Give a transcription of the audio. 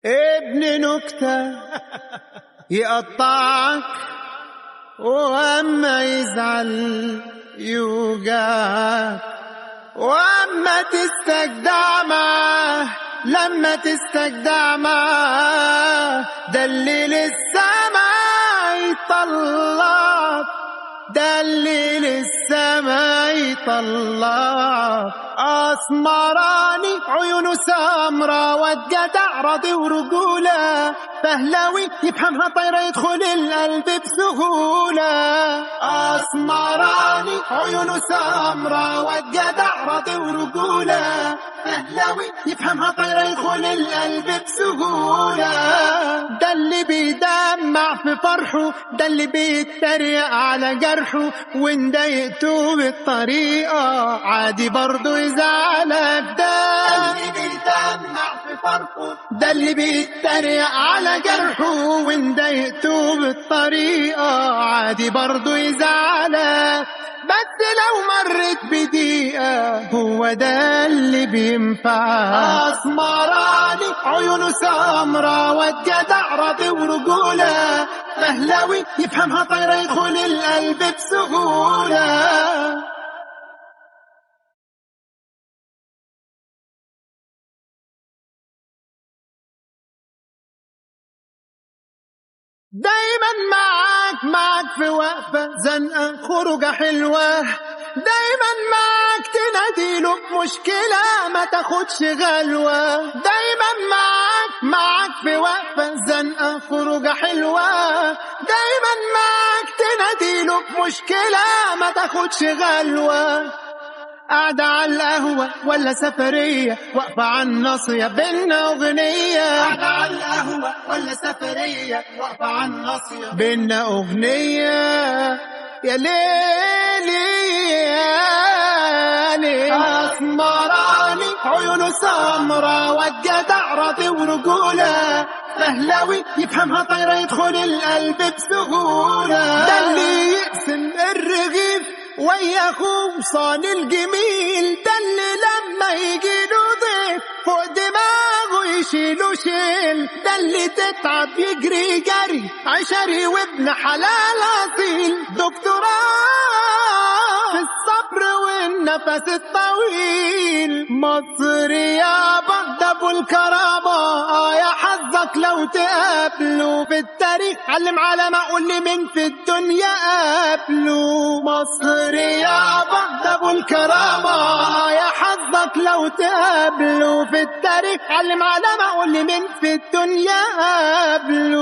ابن نكتة يقطعك وأما يزعل يوجعك، وأما تستجدع معاه لما تستجدع معاه ده اللي للسما يطلعك، ده اللي للسما يطلعك. أسمراني عيونه سمرا والجدع راضي ورجولة، فهلاوي يفهمها طايرة يدخل القلب بسهولة. أسمراني عيونه سمرا والجدع راضي ورجولة، فهلاوي يفهمها طايرة يدخل القلب بسهولة. ده اللي بيدمع في فرحه، ده اللي بيتريق على جرحه، وإن ضايقته بالطريقة عادي برضه يزعلك. ده اللي بيدمع في فرحه، ده اللي بيتريق على جرحه، وإن ضايقته بالطريقة عادي برضه يزعلك. بس لو مرت بدقيقة هو ده اللي بينفع. أسمراني عيونه سمرا والجدع راضي ورجولة، فهلاوي يفهمها طايرة يدخل القلب بسهولة. دايما معاك في وقفة زنقة خروجة حلوة، دايما معاك تناديله بمشكلة ما تاخدش غلوة. دايما معاك في وقفة زنقة خروجة حلوة، دايما معاك تناديله بمشكلة ما تاخدش غلوة. قاعدة على القهوة ولا سفرية واقفة على الناصية بينا أغنية. قاعدة على القهوة ولا سفرية واقفة على الناصية بينا أغنية. يا ليلي يا ليلي. أسمراني عيونه سمرا والجدع راضي ورجولة، فهلاوي يفهمها طايرة يدخل القلب بسهولة. ده اللي يقسم الرغيف ويا اخوه صان الجميل، ده اللي لما يجيله ضيف فوق دماغه يشيله شيل، ده اللي تتعب يجري جري عشري وابن حلال اصيل، دكتوراه في الصبر والنفس الطويل. مصر يابا ده ابو الكرامة، يا حظك لو تقابله في التاريخ علم على ما اقول لي من في الدنيا قابله. مصر يابا ده ابو الكرامة، يا حظك لو تقابله في التاريخ علم على ما اقول لي من في الدنيا قابله.